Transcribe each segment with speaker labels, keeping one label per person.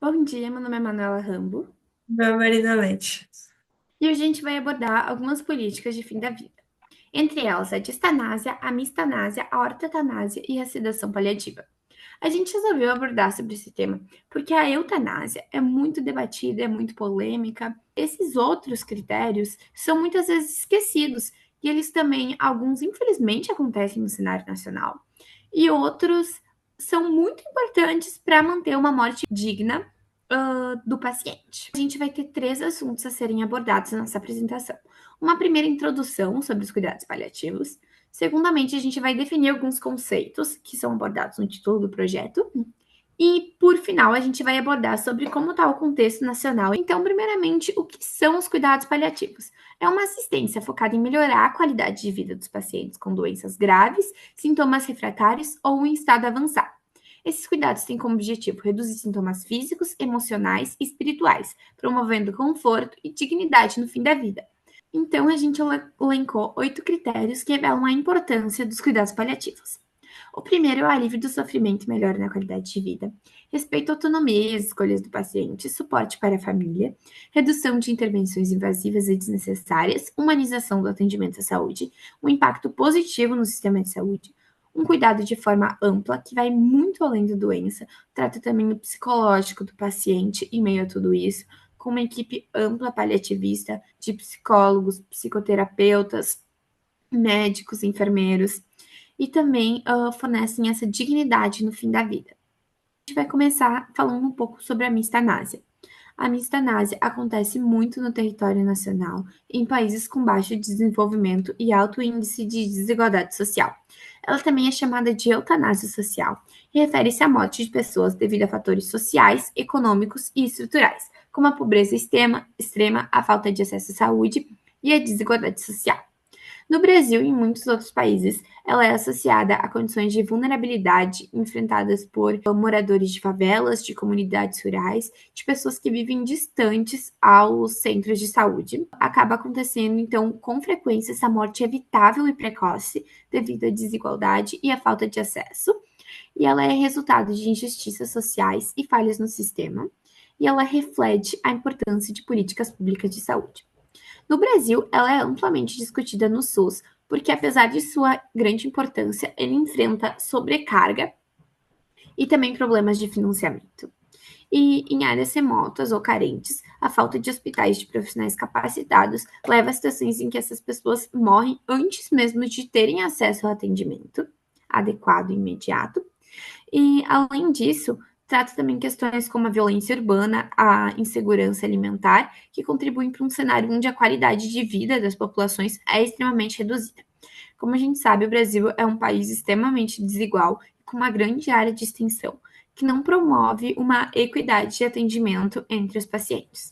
Speaker 1: Bom dia, meu nome é Manuela Rambo
Speaker 2: Meu marido é Leite.
Speaker 1: e hoje a gente vai abordar algumas políticas de fim da vida. Entre elas, a distanásia, a mistanásia, a ortotanásia e a sedação paliativa. A gente resolveu abordar sobre esse tema porque a eutanásia é muito debatida, é muito polêmica. Esses outros critérios são muitas vezes esquecidos e eles também, alguns infelizmente acontecem no cenário nacional e outros são muito importantes para manter uma morte digna do paciente. A gente vai ter três assuntos a serem abordados nessa apresentação. Uma primeira introdução sobre os cuidados paliativos. Segundamente, a gente vai definir alguns conceitos que são abordados no título do projeto. E, por final, a gente vai abordar sobre como está o contexto nacional. Então, primeiramente, o que são os cuidados paliativos? É uma assistência focada em melhorar a qualidade de vida dos pacientes com doenças graves, sintomas refratários ou em estado avançado. Esses cuidados têm como objetivo reduzir sintomas físicos, emocionais e espirituais, promovendo conforto e dignidade no fim da vida. Então, a gente elencou 8 critérios que revelam a importância dos cuidados paliativos. O primeiro é o alívio do sofrimento e melhora na qualidade de vida, respeito à autonomia e às escolhas do paciente, suporte para a família, redução de intervenções invasivas e desnecessárias, humanização do atendimento à saúde, um impacto positivo no sistema de saúde, um cuidado de forma ampla que vai muito além da doença, trata também o psicológico do paciente em meio a tudo isso, com uma equipe ampla paliativista de psicólogos, psicoterapeutas, médicos, enfermeiros, e também fornecem essa dignidade no fim da vida. A gente vai começar falando um pouco sobre a mistanásia. A mistanásia acontece muito no território nacional, em países com baixo desenvolvimento e alto índice de desigualdade social. Ela também é chamada de eutanásia social e refere-se à morte de pessoas devido a fatores sociais, econômicos e estruturais, como a pobreza extrema, a falta de acesso à saúde e a desigualdade social. No Brasil e em muitos outros países, ela é associada a condições de vulnerabilidade enfrentadas por moradores de favelas, de comunidades rurais, de pessoas que vivem distantes aos centros de saúde. Acaba acontecendo, então, com frequência, essa morte evitável e precoce devido à desigualdade e à falta de acesso. E ela é resultado de injustiças sociais e falhas no sistema. E ela reflete a importância de políticas públicas de saúde. No Brasil, ela é amplamente discutida no SUS, porque apesar de sua grande importância, ele enfrenta sobrecarga e também problemas de financiamento. E em áreas remotas ou carentes, a falta de hospitais de profissionais capacitados leva a situações em que essas pessoas morrem antes mesmo de terem acesso ao atendimento adequado e imediato. E, além disso, trata também questões como a violência urbana, a insegurança alimentar, que contribuem para um cenário onde a qualidade de vida das populações é extremamente reduzida. Como a gente sabe, o Brasil é um país extremamente desigual, com uma grande área de extensão, que não promove uma equidade de atendimento entre os pacientes.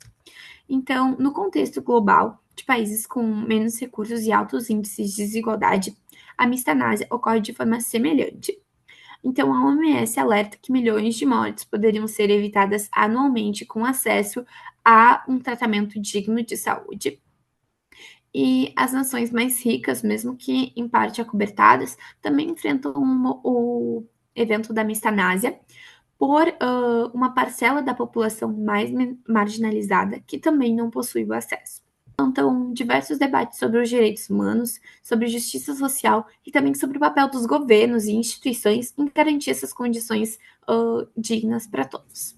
Speaker 1: Então, no contexto global, de países com menos recursos e altos índices de desigualdade, a mistanásia ocorre de forma semelhante. Então, a OMS alerta que milhões de mortes poderiam ser evitadas anualmente com acesso a um tratamento digno de saúde. E as nações mais ricas, mesmo que em parte acobertadas, também enfrentam o evento da mistanásia por uma parcela da população mais marginalizada que também não possui o acesso. Então, diversos debates sobre os direitos humanos, sobre justiça social e também sobre o papel dos governos e instituições em garantir essas condições dignas para todos.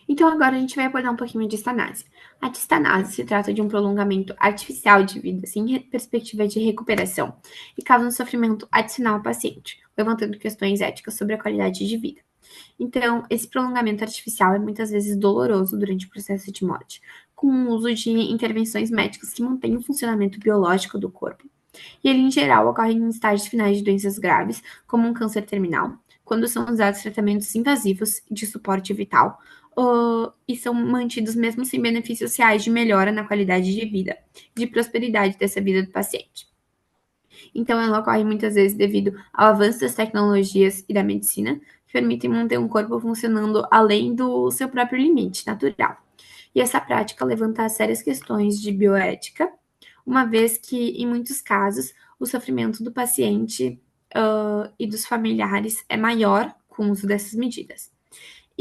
Speaker 1: Então, agora a gente vai abordar um pouquinho a distanase. A distanase se trata de um prolongamento artificial de vida, sem perspectiva de recuperação, e causa um sofrimento adicional ao paciente, levantando questões éticas sobre a qualidade de vida. Então, esse prolongamento artificial é muitas vezes doloroso durante o processo de morte, com o uso de intervenções médicas que mantêm o funcionamento biológico do corpo. E ele, em geral, ocorre em estágios finais de doenças graves, como um câncer terminal, quando são usados tratamentos invasivos de suporte vital, e são mantidos mesmo sem benefícios reais de melhora na qualidade de vida, de prosperidade dessa vida do paciente. Então, ela ocorre muitas vezes devido ao avanço das tecnologias e da medicina, que permitem manter um corpo funcionando além do seu próprio limite natural. E essa prática levanta sérias questões de bioética, uma vez que, em muitos casos, o sofrimento do paciente e dos familiares é maior com o uso dessas medidas.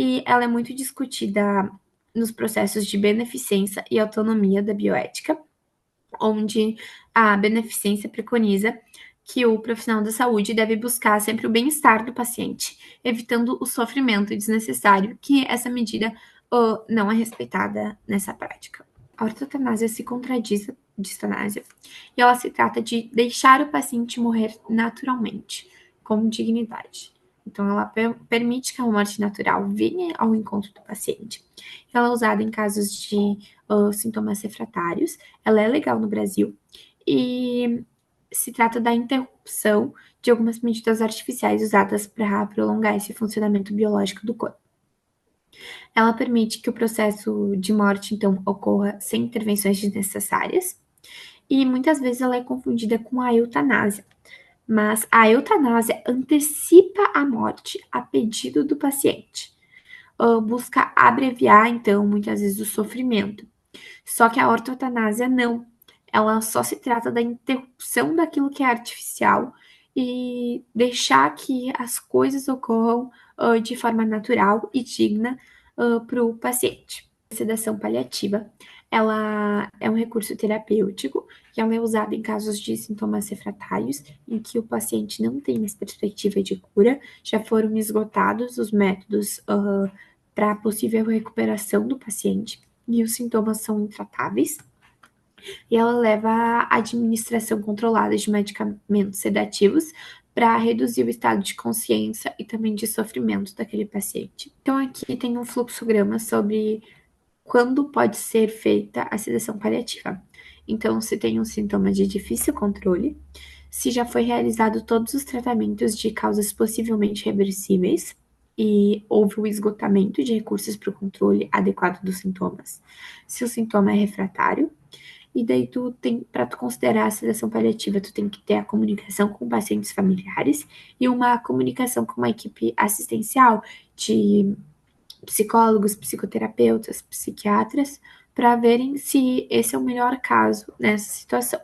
Speaker 1: e ela é muito discutida nos processos de beneficência e autonomia da bioética, onde a beneficência preconiza que o profissional da saúde deve buscar sempre o bem-estar do paciente, evitando o sofrimento desnecessário, que essa medida não é respeitada nessa prática. A ortotanásia se contradiz de eutanásia e ela se trata de deixar o paciente morrer naturalmente, com dignidade. Então, ela permite que a morte natural venha ao encontro do paciente. Ela é usada em casos de sintomas refratários. Ela é legal no Brasil e se trata da interrupção de algumas medidas artificiais usadas para prolongar esse funcionamento biológico do corpo. Ela permite que o processo de morte, então, ocorra sem intervenções desnecessárias e muitas vezes ela é confundida com a eutanásia. Mas a eutanásia antecipa a morte a pedido do paciente. Busca abreviar, então, muitas vezes o sofrimento. Só que a ortotanásia não. Ela só se trata da interrupção daquilo que é artificial e deixar que as coisas ocorram de forma natural e digna para o paciente. A sedação paliativa, ela é um recurso terapêutico e ela é usada em casos de sintomas refratários em que o paciente não tem mais perspectiva de cura, já foram esgotados os métodos para a possível recuperação do paciente e os sintomas são intratáveis. E ela leva à administração controlada de medicamentos sedativos para reduzir o estado de consciência e também de sofrimento daquele paciente. Então, aqui tem um fluxograma sobre quando pode ser feita a sedação paliativa. Então, se tem um sintoma de difícil controle, se já foi realizado todos os tratamentos de causas possivelmente reversíveis e houve o esgotamento de recursos para o controle adequado dos sintomas, se o sintoma é refratário, e daí tu tem, para tu considerar a sedação paliativa, tu tem que ter a comunicação com pacientes familiares e uma comunicação com uma equipe assistencial de psicólogos, psicoterapeutas, psiquiatras, para verem se esse é o melhor caso nessa situação.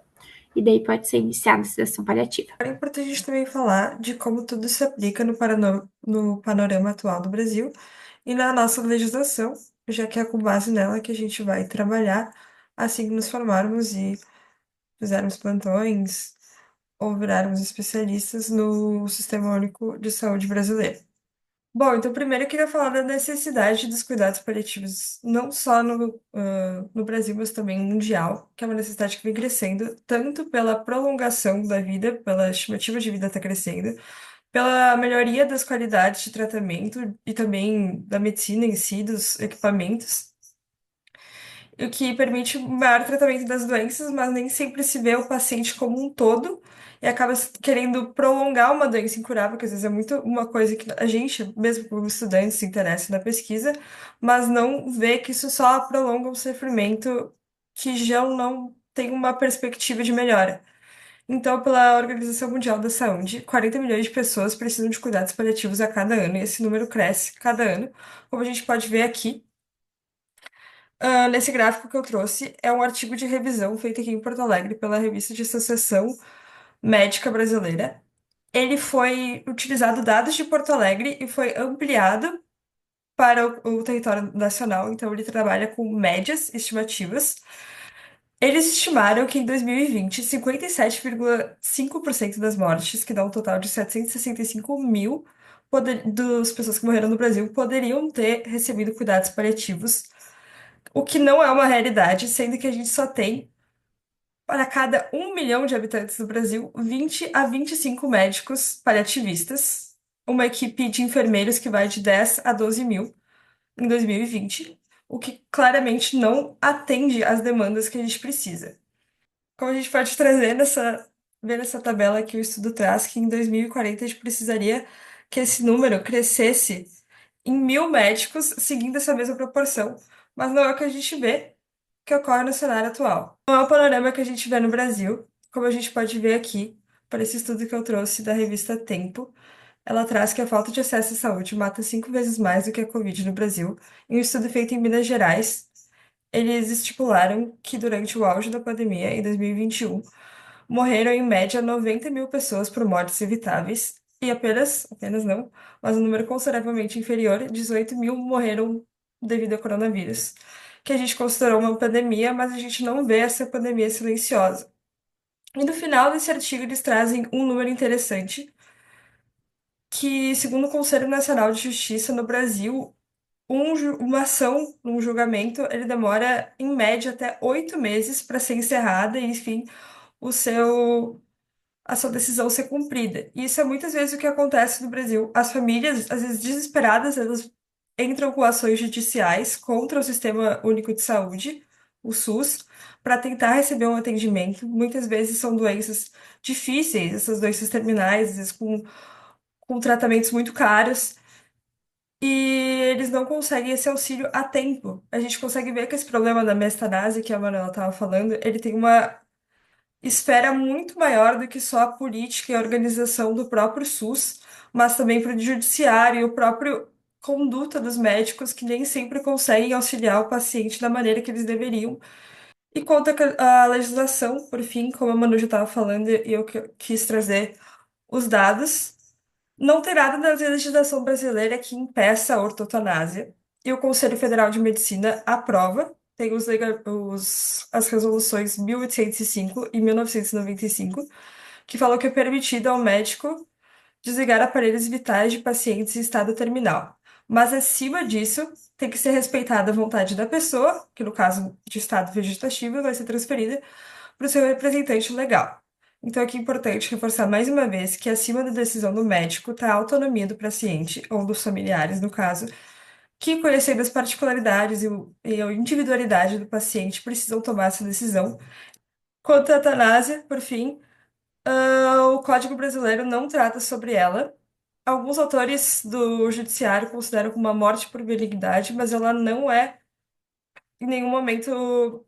Speaker 1: E daí pode ser iniciada a sedação paliativa.
Speaker 2: É importante a gente também falar de como tudo se aplica no panorama atual do Brasil e na nossa legislação, já que é com base nela que a gente vai trabalhar assim que nos formarmos e fizermos plantões ou virarmos especialistas no Sistema Único de Saúde brasileiro. Bom, então primeiro eu queria falar da necessidade dos cuidados paliativos, não só no Brasil, mas também mundial, que é uma necessidade que vem crescendo, tanto pela prolongação da vida, pela estimativa de vida estar crescendo, pela melhoria das qualidades de tratamento e também da medicina em si, dos equipamentos, o que permite um maior tratamento das doenças, mas nem sempre se vê o paciente como um todo e acaba querendo prolongar uma doença incurável, que às vezes é muito uma coisa que a gente, mesmo como estudante, se interessa na pesquisa, mas não vê que isso só prolonga um sofrimento que já não tem uma perspectiva de melhora. Então, pela Organização Mundial da Saúde, 40 milhões de pessoas precisam de cuidados paliativos a cada ano, e esse número cresce cada ano, como a gente pode ver aqui. Nesse gráfico que eu trouxe, é um artigo de revisão feito aqui em Porto Alegre pela revista de Associação Médica Brasileira. Ele foi utilizado dados de Porto Alegre e foi ampliado para o território nacional, então ele trabalha com médias estimativas. Eles estimaram que em 2020, 57,5% das mortes, que dá um total de 765 mil das pessoas que morreram no Brasil, poderiam ter recebido cuidados paliativos, o que não é uma realidade, sendo que a gente só tem, para cada 1 milhão de habitantes do Brasil, 20 a 25 médicos paliativistas, uma equipe de enfermeiros que vai de 10 a 12 mil em 2020, o que claramente não atende às demandas que a gente precisa. Como a gente pode ver nessa tabela que o estudo traz, que em 2040 a gente precisaria que esse número crescesse em 1.000 médicos, seguindo essa mesma proporção, mas não é o que a gente vê que ocorre no cenário atual. Não é o panorama que a gente vê no Brasil, como a gente pode ver aqui, para esse estudo que eu trouxe da revista Tempo. Ela traz que a falta de acesso à saúde mata 5 vezes mais do que a Covid no Brasil. Em um estudo feito em Minas Gerais, eles estipularam que durante o auge da pandemia, em 2021, morreram em média 90 mil pessoas por mortes evitáveis, e apenas não, mas um número consideravelmente inferior, 18 mil morreram devido ao coronavírus, que a gente considerou uma pandemia, mas a gente não vê essa pandemia silenciosa. E no final desse artigo eles trazem um número interessante, que, segundo o Conselho Nacional de Justiça no Brasil, uma ação, um julgamento, ele demora em média até 8 meses para ser encerrada e, enfim, o seu a sua decisão ser cumprida. E isso é muitas vezes o que acontece no Brasil. As famílias, às vezes desesperadas, elas entram com ações judiciais contra o Sistema Único de Saúde, o SUS, para tentar receber um atendimento. Muitas vezes são doenças difíceis, essas doenças terminais, às vezes com tratamentos muito caros. E eles não conseguem esse auxílio a tempo. A gente consegue ver que esse problema da mestanase, que a Manuela estava falando, ele tem uma esfera muito maior do que só a política e a organização do próprio SUS, mas também para o judiciário e o próprio conduta dos médicos que nem sempre conseguem auxiliar o paciente da maneira que eles deveriam. E quanto à legislação, por fim, como a Manu já estava falando e eu quis trazer os dados, não tem nada na legislação brasileira que impeça a ortotanásia. E o Conselho Federal de Medicina aprova, tem as resoluções 1805 e 1995, que falam que é permitido ao médico desligar aparelhos vitais de pacientes em estado terminal. Mas acima disso, tem que ser respeitada a vontade da pessoa, que no caso de estado vegetativo vai ser transferida para o seu representante legal. Então, aqui é importante reforçar mais uma vez que acima da decisão do médico está a autonomia do paciente, ou dos familiares, no caso, que, conhecendo as particularidades e a individualidade do paciente, precisam tomar essa decisão. Quanto à eutanásia, por fim, o Código Brasileiro não trata sobre ela. Alguns autores do judiciário consideram como uma morte por malignidade, mas ela não é em nenhum momento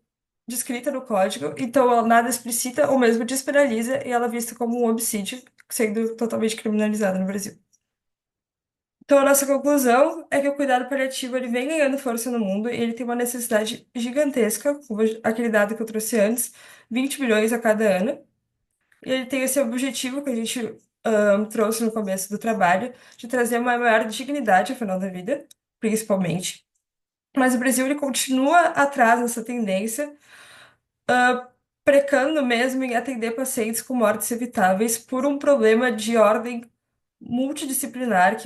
Speaker 2: descrita no código, então ela nada explicita ou mesmo despenaliza e ela é vista como um homicídio, sendo totalmente criminalizada no Brasil. Então, a nossa conclusão é que o cuidado paliativo ele vem ganhando força no mundo e ele tem uma necessidade gigantesca, como aquele dado que eu trouxe antes, 20 milhões a cada ano. E ele tem esse objetivo que a gente trouxe no começo do trabalho, de trazer uma maior dignidade ao final da vida, principalmente. Mas o Brasil ele continua atrás nessa tendência, precando mesmo em atender pacientes com mortes evitáveis por um problema de ordem multidisciplinar